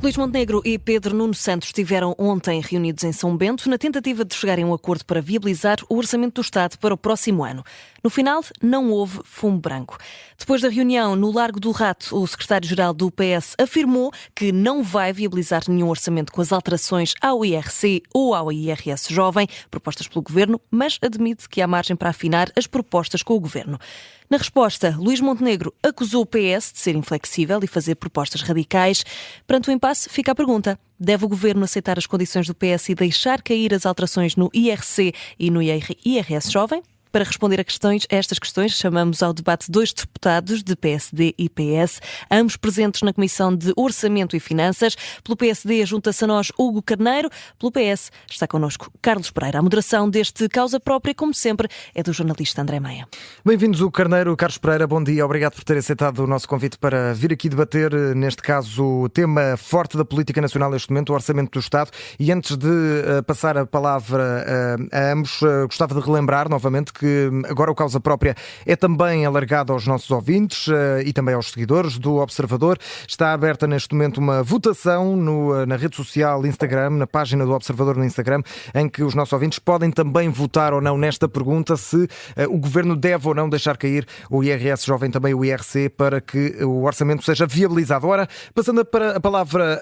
Luís Montenegro e Pedro Nuno Santos estiveram ontem reunidos em São Bento na tentativa de chegarem a um acordo para viabilizar o Orçamento do Estado para o próximo ano. No final, não houve fumo branco. Depois da reunião no Largo do Rato, o secretário-geral do PS afirmou que não vai viabilizar nenhum orçamento com as alterações ao IRC ou ao IRS jovem propostas pelo Governo, mas admite que há margem para afinar as propostas com o Governo. Na resposta, Luís Montenegro acusou o PS de ser inflexível e fazer propostas radicais. Perante o impasse, fica a pergunta: deve o Governo aceitar as condições do PS e deixar cair as alterações no IRC e no IRS jovem? Para responder a estas questões, chamamos ao debate dois deputados de PSD e PS, ambos presentes na Comissão de Orçamento e Finanças. Pelo PSD, junta-se a nós Hugo Carneiro. Pelo PS, está connosco Carlos Pereira. A moderação deste Causa Própria, como sempre, é do jornalista André Meia. Bem-vindos, Hugo Carneiro. Carlos Pereira, bom dia. Obrigado por ter aceitado o nosso convite para vir aqui debater, neste caso, o tema forte da política nacional neste momento, o Orçamento do Estado. E antes de passar a palavra a ambos, gostava de relembrar novamente que agora o Causa Própria é também alargado aos nossos ouvintes e também aos seguidores do Observador. Está aberta neste momento uma votação na rede social Instagram, na página do Observador no Instagram, em que os nossos ouvintes podem também votar ou não nesta pergunta se o Governo deve ou não deixar cair o IRS jovem, também o IRC, para que o orçamento seja viabilizado. Ora, passando a palavra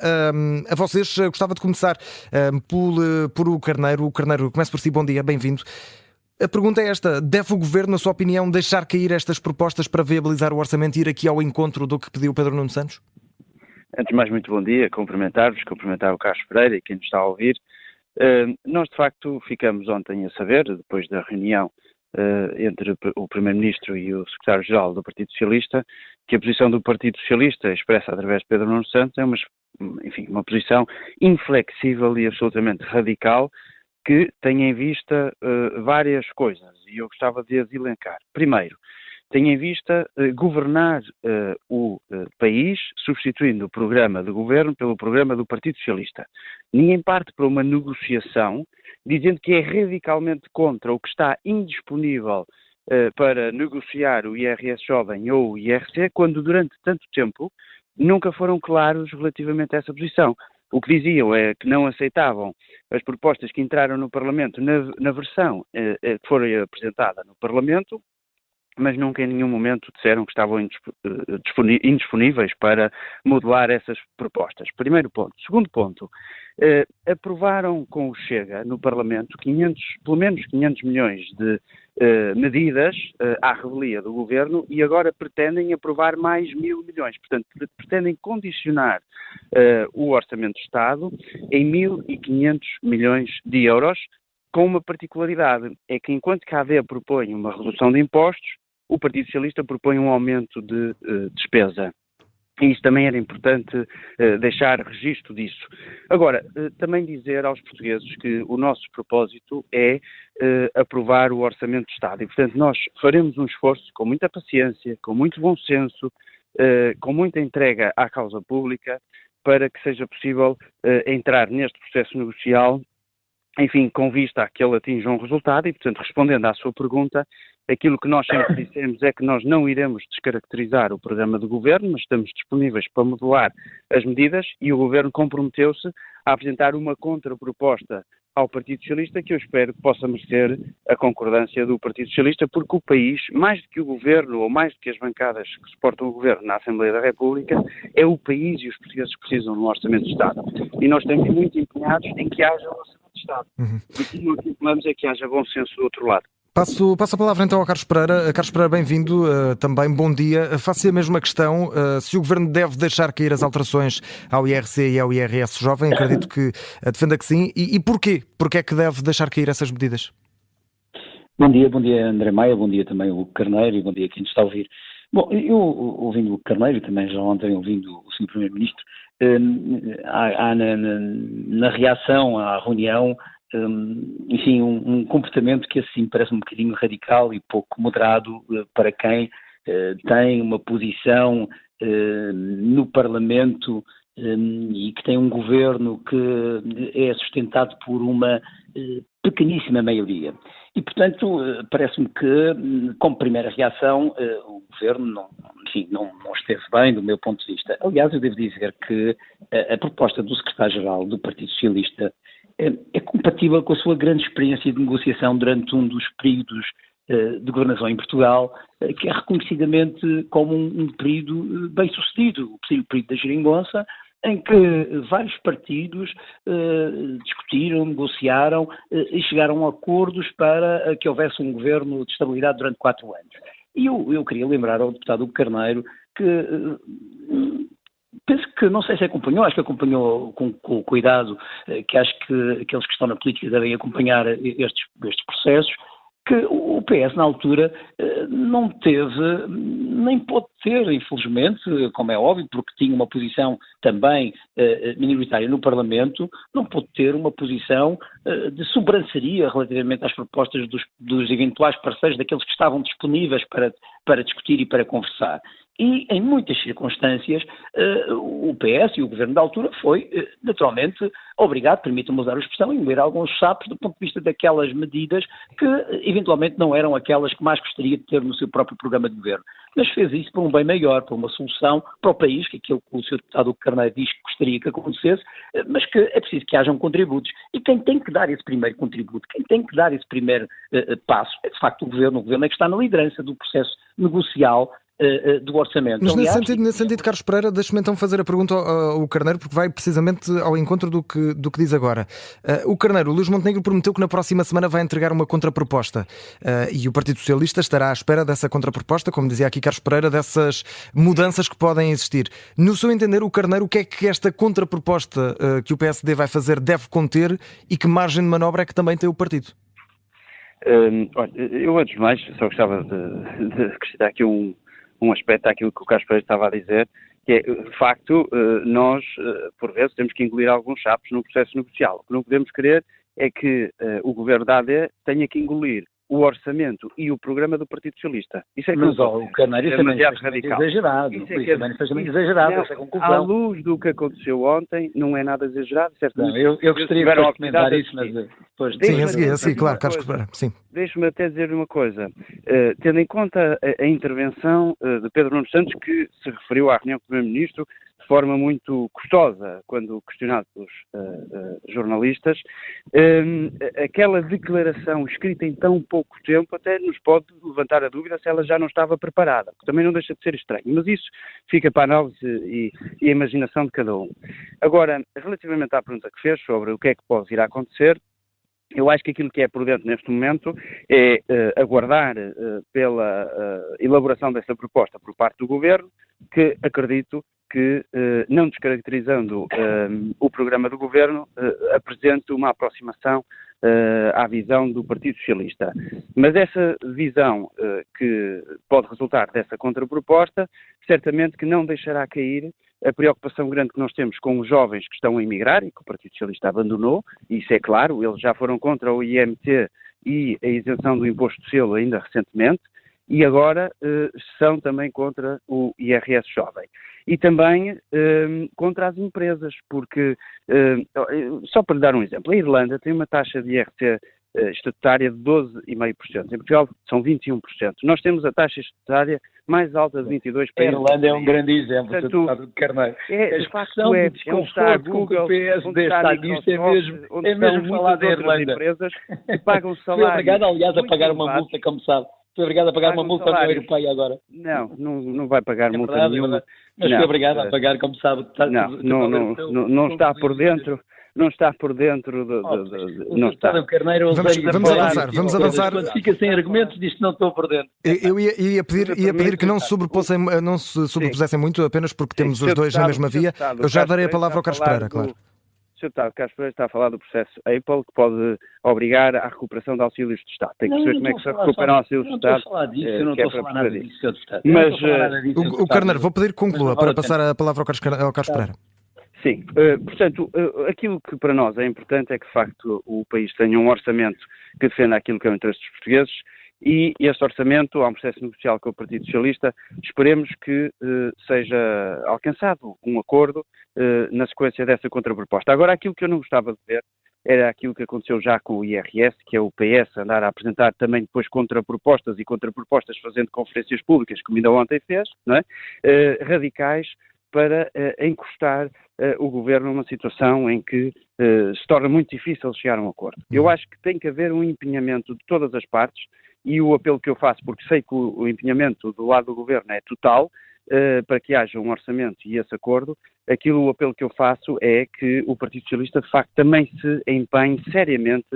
a vocês, gostava de começar por o Carneiro. O Carneiro, começo por si, bom dia, bem-vindo. A pergunta é esta: deve o Governo, na sua opinião, deixar cair estas propostas para viabilizar o orçamento e ir aqui ao encontro do que pediu Pedro Nuno Santos? Antes de mais, muito bom dia, cumprimentar o Carlos Pereira e quem nos está a ouvir. Nós, de facto, ficamos ontem a saber, depois da reunião entre o Primeiro-Ministro e o Secretário-Geral do Partido Socialista, que a posição do Partido Socialista, expressa através de Pedro Nuno Santos, é uma posição inflexível e absolutamente radical, que tem em vista várias coisas, e eu gostava de as elencar. Primeiro, tem em vista governar o país, substituindo o programa de governo pelo programa do Partido Socialista. Ninguém parte para uma negociação dizendo que é radicalmente contra o que está indisponível para negociar o IRS jovem ou o IRC, quando durante tanto tempo nunca foram claros relativamente a essa posição. O que diziam é que não aceitavam as propostas que entraram no Parlamento na versão que foi apresentada no Parlamento, mas nunca em nenhum momento disseram que estavam indisponíveis para modelar essas propostas. Primeiro ponto. Segundo ponto, aprovaram com o Chega no Parlamento pelo menos 500 milhões de medidas à revelia do Governo e agora pretendem aprovar mais 1.000 milhões. Portanto, pretendem condicionar o Orçamento do Estado em 1.500 milhões de euros, com uma particularidade, é que enquanto que a AD propõe uma redução de impostos, o Partido Socialista propõe um aumento de despesa. E isso também era importante deixar registro disso. Agora, também dizer aos portugueses que o nosso propósito é aprovar o Orçamento do Estado. E, portanto, nós faremos um esforço com muita paciência, com muito bom senso, com muita entrega à causa pública, para que seja possível entrar neste processo negocial, enfim, com vista a que ele atinja um resultado e, portanto, respondendo à sua pergunta, aquilo que nós sempre dissemos é que nós não iremos descaracterizar o programa de governo, mas estamos disponíveis para modular as medidas e o governo comprometeu-se a apresentar uma contraproposta ao Partido Socialista que eu espero que possa merecer a concordância do Partido Socialista, porque o país, mais do que o governo ou mais do que as bancadas que suportam o governo na Assembleia da República, é o país e os portugueses que precisam de um orçamento de Estado. E nós estamos muito empenhados em que haja um orçamento de Estado. E aquilo que impomos é que haja bom senso do outro lado. Passo a palavra então ao Carlos Pereira. Carlos Pereira, bem-vindo também, bom dia. Faço a mesma questão, se o Governo deve deixar cair as alterações ao IRC e ao IRS jovem, acredito que defenda que sim, e porquê? Porquê é que deve deixar cair essas medidas? Bom dia André Maia, bom dia também o Carneiro e bom dia a quem nos está a ouvir. Bom, eu ouvindo o Carneiro e também já ontem ouvindo o Sr. Primeiro-Ministro, há na reação à reunião, enfim, um comportamento que assim parece um bocadinho radical e pouco moderado para quem tem uma posição no Parlamento e que tem um governo que é sustentado por uma pequeníssima maioria. E, portanto, parece-me que, como primeira reação, o governo não enfim, não esteve bem do meu ponto de vista. Aliás, eu devo dizer que a proposta do secretário-geral do Partido Socialista é compatível com a sua grande experiência de negociação durante um dos períodos de governação em Portugal, que é reconhecidamente como um período bem-sucedido, o período da geringonça, em que vários partidos discutiram, negociaram e chegaram a acordos para que houvesse um governo de estabilidade durante 4 anos. E eu queria lembrar ao deputado Hugo Carneiro que penso que, não sei se acompanhou, acho que acompanhou com cuidado, que acho que aqueles que estão na política devem acompanhar estes processos, que o PS, na altura, não teve, nem pôde ter, infelizmente, como é óbvio, porque tinha uma posição também minoritária no Parlamento, não pôde ter uma posição de sobranceria relativamente às propostas dos eventuais parceiros, daqueles que estavam disponíveis para discutir e para conversar. E, em muitas circunstâncias, o PS e o governo da altura foi, naturalmente, obrigado, permitam-me usar a expressão, a engolir alguns sapos do ponto de vista daquelas medidas que, eventualmente, não eram aquelas que mais gostaria de ter no seu próprio programa de governo. Mas fez isso por um bem maior, por uma solução para o país, que é aquilo que o Sr. Deputado Carneiro diz que gostaria que acontecesse, mas que é preciso que hajam contributos. E quem tem que dar esse primeiro contributo, quem tem que dar esse primeiro passo, é de facto o governo. O governo é que está na liderança do processo negocial do orçamento. Mas nesse sentido, Carlos Pereira, deixe-me então fazer a pergunta ao Carneiro, porque vai precisamente ao encontro do que diz agora. O Carneiro, o Luís Montenegro, prometeu que na próxima semana vai entregar uma contraproposta e o Partido Socialista estará à espera dessa contraproposta, como dizia aqui Carlos Pereira, dessas mudanças que podem existir. No seu entender, o Carneiro, o que é que esta contraproposta que o PSD vai fazer deve conter e que margem de manobra é que também tem o partido? Olha, eu antes de mais só gostava de acrescentar aqui um aspecto àquilo que o Carlos Pereira estava a dizer, que é, de facto, nós, por vezes, temos que engolir alguns sapos no processo negocial. O que não podemos querer é que o governo da AD tenha que engolir o orçamento e o programa do Partido Socialista. Isso é que mas o Carneiro é demasiado radical. Exagerado. Isso é exagerado. Essa conclusão. À luz do que aconteceu ontem, não é nada exagerado, certo? Não, eu gostaria de comentar isso, mas depois... Sim, a seguir, claro, Carlos Pereira, sim. Deixe-me até dizer uma coisa. Tendo em conta a intervenção de Pedro Nuno Santos, que se referiu à reunião com o Primeiro-Ministro de forma muito custosa, quando questionado pelos jornalistas, aquela declaração escrita em tão pouco tempo até nos pode levantar a dúvida se ela já não estava preparada, porque também não deixa de ser estranho, mas isso fica para a análise e a imaginação de cada um. Agora, relativamente à pergunta que fez sobre o que é que pode vir a acontecer, eu acho que aquilo que é prudente neste momento é aguardar pela elaboração dessa proposta por parte do Governo, que acredito que, não descaracterizando o programa do Governo, apresente uma aproximação à visão do Partido Socialista. Mas essa visão que pode resultar dessa contraproposta, certamente que não deixará cair a preocupação grande que nós temos com os jovens que estão a emigrar e que o Partido Socialista abandonou, e isso é claro, eles já foram contra o IMT e a isenção do imposto de selo ainda recentemente, e agora são também contra o IRS jovem. E também contra as empresas, porque, só para lhe dar um exemplo, a Irlanda tem uma taxa de IRC estatutária de 12,5%. Em Portugal são 21%. Nós temos a taxa estatutária mais alta de 22 países. A Irlanda é um grande exemplo, portanto, de Carneiro. A expressão de desconforto com que o PSD está nisto é mesmo falar da Irlanda. Empresas que pagam salários. Foi obrigado, aliás, a pagar uma multa, como sabe. Foi obrigado a pagar uma multa à União Europeia agora. Não vai pagar multa nenhuma. Mas foi obrigado a pagar, como sabe. Não está por dentro. Não está por dentro não está. Vamos avançar. Quando fica sem argumentos, diz que não estou por dentro. Eu ia pedir que não se sobrepusessem muito, apenas porque temos os dois na mesma via. Eu já darei a palavra ao Carlos Pereira, claro. O Sr. Deputado Carlos Pereira está a falar do processo Apple, que pode obrigar à recuperação de auxílios de Estado. Tem que perceber como é que se recuperam auxílios de Estado. Eu não estou a falar nada disso, Sr. Deputado. Mas o Carneiro, vou pedir que conclua para passar a palavra ao Carlos Pereira. Sim, portanto, aquilo que para nós é importante é que, de facto, o país tenha um orçamento que defenda aquilo que é o interesse dos portugueses e este orçamento, há um processo negocial com o Partido Socialista, esperemos que seja alcançado um acordo na sequência dessa contraproposta. Agora, aquilo que eu não gostava de ver, era aquilo que aconteceu já com o IRS, que é o PS andar a apresentar também depois contrapropostas fazendo conferências públicas, como ainda ontem fez, não é? Radicais, para encostar o Governo numa situação em que se torna muito difícil chegar a um acordo. Eu acho que tem que haver um empenhamento de todas as partes, e o apelo que eu faço, porque sei que o empenhamento do lado do Governo é total, para que haja um orçamento e esse acordo, o apelo que eu faço é que o Partido Socialista, de facto, também se empenhe seriamente,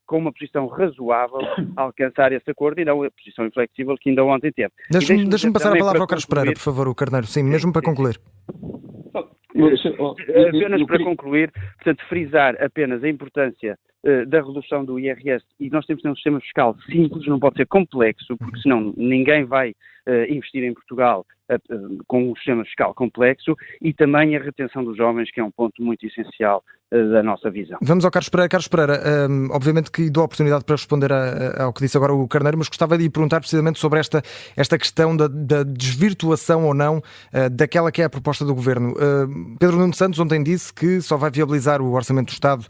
com uma posição razoável, a alcançar esse acordo, e não a posição inflexível que ainda ontem teve. Deixa-me passar a palavra ao Carlos Pereira, por favor, o Carneiro. Sim, mesmo para concluir. Apenas para concluir, portanto, frisar apenas a importância da redução do IRS, e nós temos que ter um sistema fiscal simples, não pode ser complexo, porque senão ninguém vai investir em Portugal com um sistema fiscal complexo, e também a retenção dos jovens, que é um ponto muito essencial da nossa visão. Vamos ao Carlos Pereira. Carlos Pereira, obviamente que dou a oportunidade para responder ao que disse agora o Carneiro, mas gostava de lhe perguntar precisamente sobre esta questão da desvirtuação ou não daquela que é a proposta do Governo. Pedro Nuno Santos ontem disse que só vai viabilizar o Orçamento do Estado,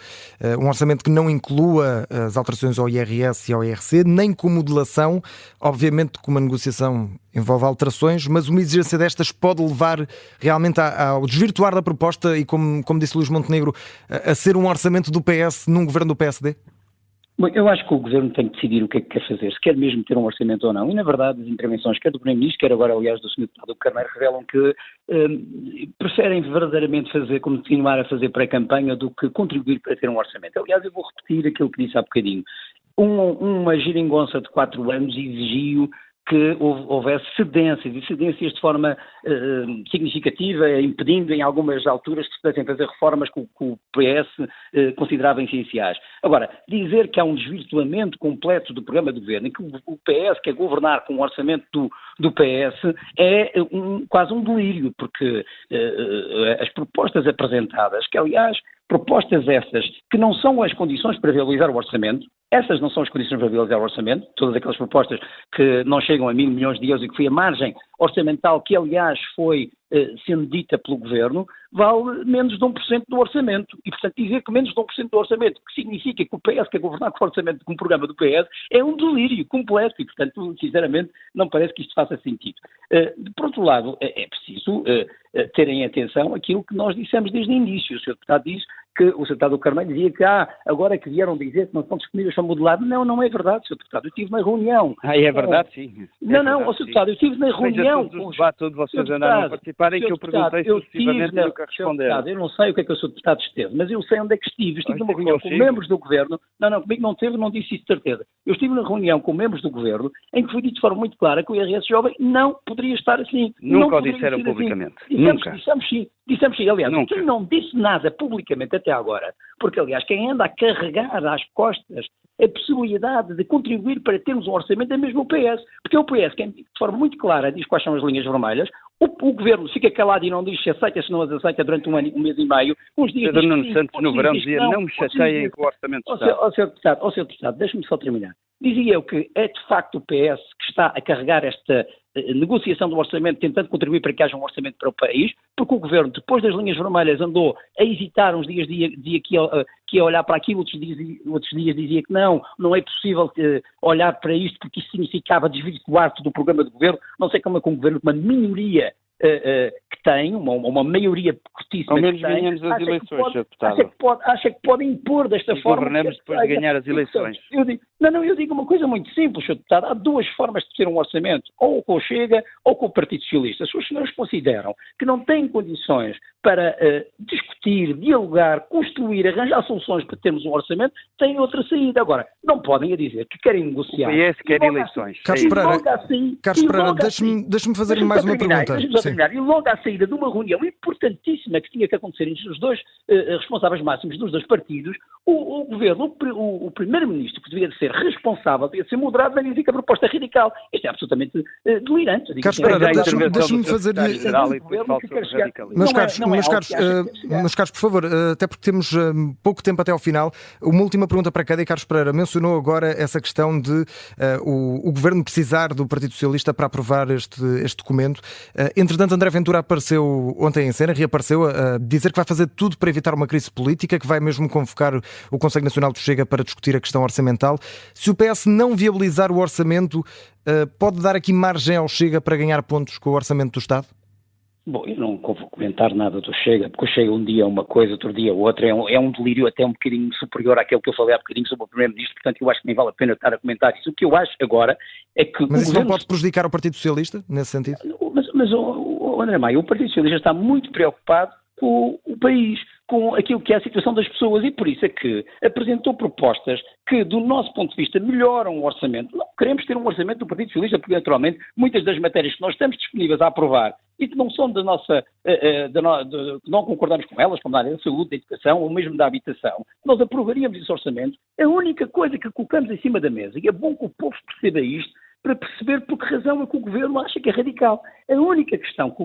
um orçamento que não inclua as alterações ao IRS e ao IRC, nem com modelação, obviamente que uma negociação envolve alterações, mas uma exigência destas pode levar realmente ao desvirtuar da proposta e, como disse Luís Montenegro, a ser um orçamento do PS num governo do PSD? Bom, eu acho que o Governo tem que decidir o que é que quer fazer, se quer mesmo ter um orçamento ou não. E, na verdade, as intervenções, quer do Primeiro-Ministro, quer agora, aliás, do Sr. Deputado Carneiro, revelam que preferem verdadeiramente continuar a fazer pré-campanha do que contribuir para ter um orçamento. Aliás, eu vou repetir aquilo que disse há bocadinho. Uma geringonça de 4 anos exigiu que houvesse cedências de forma significativa, impedindo em algumas alturas que se pudessem fazer reformas que o PS considerava essenciais. Agora, dizer que há um desvirtuamento completo do programa de governo, e que o PS quer governar com o orçamento do PS, é quase um delírio, porque as propostas apresentadas, que aliás, propostas essas que não são as condições para viabilizar o orçamento, essas não são as condições para viabilizar o orçamento, todas aquelas propostas que não chegam a 1.000 milhões de euros e que foi a margem orçamental que, aliás, foi sendo dita pelo Governo, vale menos de 1% do orçamento. E, portanto, dizer que menos de 1% do orçamento, que significa que o PS quer governar com o orçamento, com o programa do PS, é um delírio completo e, portanto, sinceramente, não parece que isto faça sentido. Por outro lado, é preciso terem atenção àquilo que nós dissemos desde o início. O Sr. Deputado diz que o Sr. Deputado do Carneiro dizia que agora que vieram dizer que não estão disponíveis para modelar. Não é verdade, Sr. Deputado. Eu estive na reunião. É verdade, sim. Não, Sr. Deputado, eu estive na reunião. Todos os debates onde vocês andaram a participar em que eu perguntei sucessivamente e nunca responderam. Eu não sei o que é que o Sr. Deputado esteve, mas eu sei onde é que estive. Eu estive numa reunião com membros do Governo. Não, comigo não teve, não disse isso de certeza. Eu estive na reunião com membros do Governo em que foi dito de forma muito clara que o IRS jovem não poderia estar assim. Nunca o disseram publicamente. Dissemos sim. Aliás, Nunca. quem não disse nada publicamente até agora, porque aliás quem anda a carregar às costas a possibilidade de contribuir para termos um orçamento é mesmo o PS, porque o PS, quem de forma muito clara diz quais são as linhas vermelhas, o Governo fica calado e não diz se aceita, se não as aceita durante um mês e meio, uns dias Pedro Nuno Santos no verão dizia não me chateiem com o orçamento do Estado. Ó Sr. Deputado, deixe-me só terminar. Dizia eu que é de facto o PS que está a carregar esta negociação do orçamento, tentando contribuir para que haja um orçamento para o país, porque o Governo, depois das linhas vermelhas, andou a hesitar uns dias que ia olhar para aquilo, outros dias dizia que não é possível olhar para isto porque isso significava desvirtuar-se do programa de Governo. Não sei como é que um Governo, uma minoria que tem, uma maioria curtíssima ao menos que tem, ganhamos as eleições, Sr. Deputado. Acha que pode impor desta forma. Governamos depois de ganhar as eleições. Eu digo uma coisa muito simples, Sr. Deputado. Há duas formas de ter um orçamento, ou com o Chega ou com o Partido Socialista. Se os senhores consideram que não têm condições para discutir, dialogar, construir, arranjar soluções para termos um orçamento, têm outra saída. Agora, não podem dizer que querem negociar. O PS quer eleições. Carlos Pereira, deixa-me fazer mais uma pergunta. E logo à saída de uma reunião importantíssima que tinha que acontecer entre os dois responsáveis máximos dos dois partidos, o Governo, o Primeiro-Ministro, que devia ser responsável, devia ser moderado, vai dizer que a proposta é radical. Isto é absolutamente delirante. Carlos Pereira, deixa-me fazer... Meus caros, por favor, até porque temos pouco tempo até ao final, uma última pergunta para cada. E Carlos Pereira mencionou agora essa questão de o Governo precisar do Partido Socialista para aprovar este documento. Entre Entretanto, André Ventura apareceu ontem em cena, reapareceu a dizer que vai fazer tudo para evitar uma crise política, que vai mesmo convocar o Conselho Nacional do Chega para discutir a questão orçamental. Se o PS não viabilizar o orçamento, pode dar aqui margem ao Chega para ganhar pontos com o orçamento do Estado? Bom, eu não vou comentar nada do Chega, porque o Chega um dia é uma coisa, outro dia outra, é um delírio até um bocadinho superior àquele que eu falei há bocadinho sobre o Primeiro-Ministro, portanto eu acho que nem vale a pena estar a comentar isso. O que eu acho agora é que... Mas isso não pode prejudicar o Partido Socialista, nesse sentido? Mas André Maia, o Partido Socialista está muito preocupado com o país, com aquilo que é a situação das pessoas, e por isso é que apresentou propostas que, do nosso ponto de vista, melhoram o orçamento. Não queremos ter um orçamento do Partido Socialista, porque, naturalmente, muitas das matérias que nós estamos disponíveis a aprovar e que não são da nossa, que não concordamos com elas, como na área da saúde, da educação ou mesmo da habitação, nós aprovaríamos esse orçamento. A única coisa que colocamos em cima da mesa, e é bom que o povo perceba isto, para perceber por que razão é que o Governo acha que é radical. A única questão que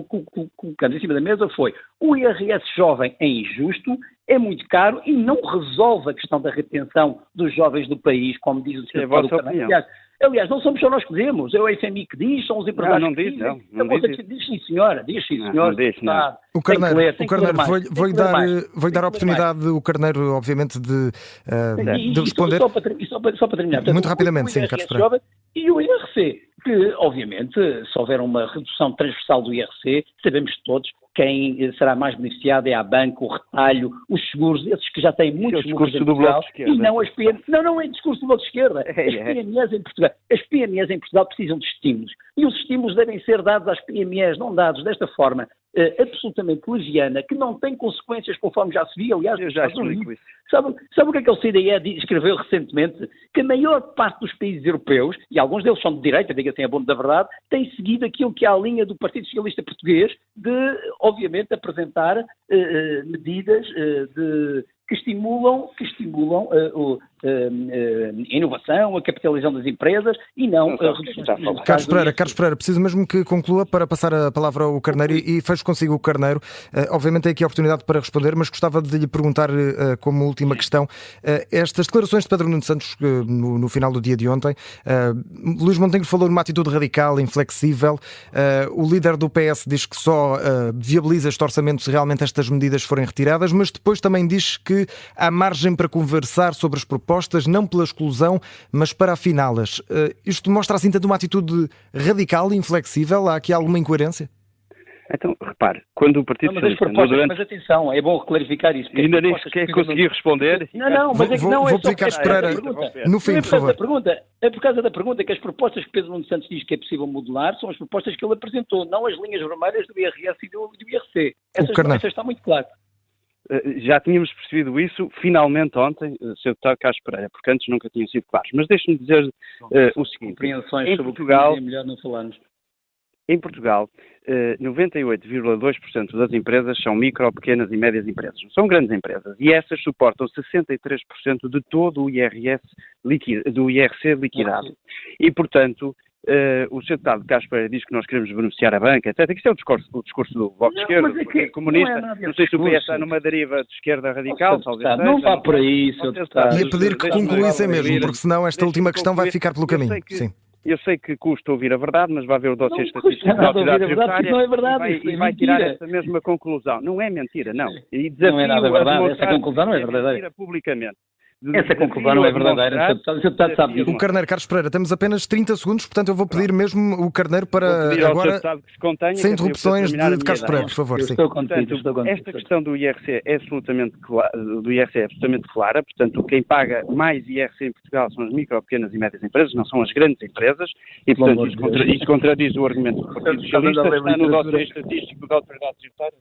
colocamos em cima da mesa foi: o IRS jovem é injusto, é muito caro e não resolve a questão da retenção dos jovens do país, como diz o Sr. Paulo Carneiro. Aliás, não somos só nós que dizemos, é o FMI que diz, são os empresários que dizem. Não diz sim, senhora, diz sim, senhora. O Carneiro, vou-lhe dar a oportunidade, o Carneiro, obviamente, de responder. Só para terminar. Portanto, muito rapidamente, sim, Carlos Pereira. E o IRC, que, obviamente, se houver uma redução transversal do IRC, sabemos todos quem será mais beneficiado é a banca, o retalho, os seguros, esses que já têm muitos lucros em Portugal, e não as PMEs. Não é discurso do Bloco de Esquerda. As PMEs em Portugal. As PMEs em Portugal precisam de estímulos. E os estímulos devem ser dados às PMEs, não dados desta forma absolutamente leviana, que não tem consequências, conforme já se viu, aliás, eu já explico isso. Sabe o que é o CDE escreveu recentemente? Que a maior parte dos países europeus, e alguns deles são de direita, diga assim a bom da verdade, têm seguido aquilo que é a linha do Partido Socialista Português de, obviamente, apresentar medidas que estimulam a inovação, a capitalização das empresas e não a redução. Carlos Pereira, preciso mesmo que conclua para passar a palavra ao Carneiro e fecho consigo o Carneiro. Obviamente tem aqui a oportunidade para responder, mas gostava de lhe perguntar como última questão, estas declarações de Pedro Nuno Santos no final do dia de ontem, Luís Montenegro falou numa atitude radical, inflexível, o líder do PS diz que só viabiliza este orçamento se realmente estas medidas forem retiradas, mas depois também diz que há margem para conversar sobre as propostas, não pela exclusão, mas para afiná-las. Isto mostra assim tanto uma atitude radical e inflexível? Há aqui alguma incoerência? Então, repare, quando o Partido Socialista... Mas atenção, é bom clarificar isso. Ainda nem sequer consegui responder. Não, mas é que não é vou pedir Carlos Pereira no fim, por favor. É por causa da pergunta que as propostas que Pedro Nuno Santos diz que é possível modular são as propostas que ele apresentou, não as linhas vermelhas do IRS e do IRC. Essas está muito claro. Já tínhamos percebido isso, finalmente ontem, Sr. Deputado Carlos Pereira, porque antes nunca tinham sido claros. Mas deixe-me dizer o seguinte. Compreensões sobre Portugal, é melhor não falarmos. Em Portugal, 98,2% das empresas são micro, pequenas e médias empresas. São grandes empresas e essas suportam 63% de todo o IRC liquidado. E, portanto, o Sr. Deputado Carlos Pereira diz que nós queremos beneficiar a banca, etc. Isto é o discurso do Bloco de Esquerda, do Partido Comunista. Não sei se o PS está numa deriva de esquerda radical. Não vá por aí, Sr. Deputado. Ia pedir que concluíssem mesmo, porque senão esta última questão vai ficar pelo caminho. Sim. Eu sei que custa ouvir a verdade, mas vai ver o dossiê estatístico da Autoridade Tributária e vai tirar essa mesma conclusão. Não é mentira, não. E não é nada verdade, essa conclusão não é verdadeira. Publicamente. Essa conclusão não é verdadeira. O deputado sabe disso. O Carneiro, Carlos Pereira, temos apenas 30 segundos, portanto eu vou pedir mesmo o Carneiro para agora, sem interrupções de Carlos Pereira, por favor. Estou contigo. Esta questão do IRC é absolutamente clara, portanto quem paga mais IRC em Portugal são as micro, pequenas e médias empresas, não são as grandes empresas, e portanto isso contradiz o argumento do Partido Socialista, está no dossiê estatístico da Autoridade Tributária,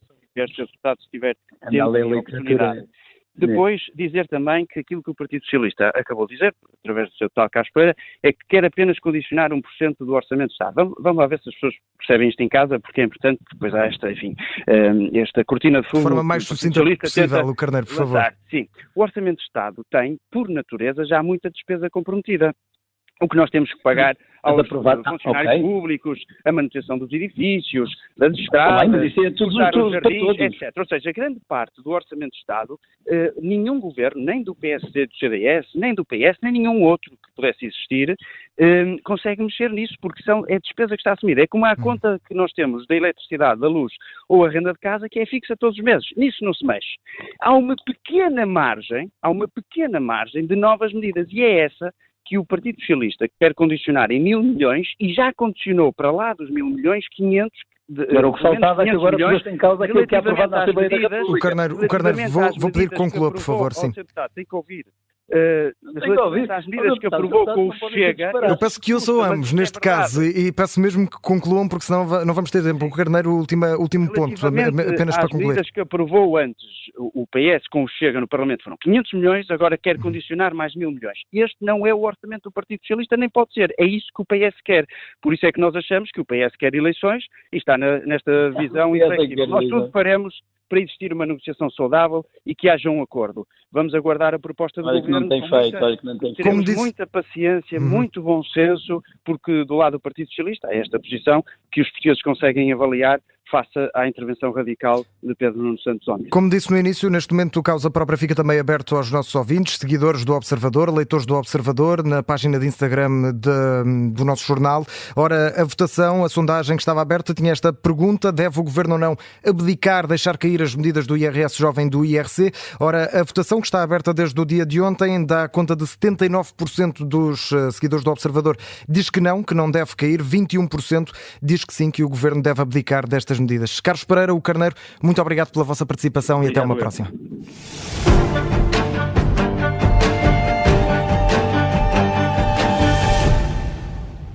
se o deputado tiver tempo e oportunidade. Depois, dizer também que aquilo que o Partido Socialista acabou de dizer, através do seu deputado Carlos Pereira, é que quer apenas condicionar 1% do Orçamento do Estado. Vamos lá ver se as pessoas percebem isto em casa, porque é importante, depois há esta cortina de fumo. De forma mais sucinta possível, o Carneiro, por favor. Sim, o Orçamento do Estado tem, por natureza, já muita despesa comprometida. O que nós temos que pagar aos funcionários públicos, a manutenção dos edifícios, das estradas, os jardins, etc. Ou seja, grande parte do Orçamento de Estado, nenhum governo, nem do PSD, do CDS, nem do PS, nem nenhum outro que pudesse existir, consegue mexer nisso, porque é despesa que está assumida. É como a conta que nós temos da eletricidade, da luz ou a renda de casa, que é fixa todos os meses. Nisso não se mexe. Há uma pequena margem de novas medidas, e é essa que o Partido Socialista quer condicionar em 1.000 milhões e já condicionou para lá dos 1.000 milhões 500. Era o que faltava, que agora pôs em causa aquilo que é aprovado na Assembleia da República. O Carneiro, vou pedir que conclua, por favor, sim. Tem que ouvir. As medidas que aprovou com o Chega... Eu peço que ouçam ambos, neste caso, e peço mesmo que concluam, porque senão não vamos ter tempo. O Carneiro, último ponto, apenas para concluir. As medidas que aprovou antes o PS com o Chega no Parlamento foram 500 milhões, agora quer condicionar mais 1.000 milhões. Este não é o orçamento do Partido Socialista, nem pode ser. É isso que o PS quer. Por isso é que nós achamos que o PS quer eleições e está nesta visão inflexível. Nós tudo faremos para existir uma negociação saudável e que haja um acordo. Vamos aguardar a proposta do governo. Teremos muita paciência, muito bom senso, porque do lado do Partido Socialista há esta posição que os portugueses conseguem avaliar face à intervenção radical de Pedro Nuno Santos ontem. Como disse no início, neste momento o Causa Própria fica também aberto aos nossos ouvintes, seguidores do Observador, leitores do Observador, na página de Instagram do nosso jornal. Ora, a votação, a sondagem que estava aberta tinha esta pergunta: deve o Governo ou não abdicar, deixar cair as medidas do IRS jovem do IRC? Ora, a votação que está aberta desde o dia de ontem dá conta de 79% dos seguidores do Observador diz que não deve cair, 21% diz que sim, que o Governo deve abdicar destas medidas. Carlos Pereira, o Carneiro, muito obrigado pela vossa participação e até uma próxima.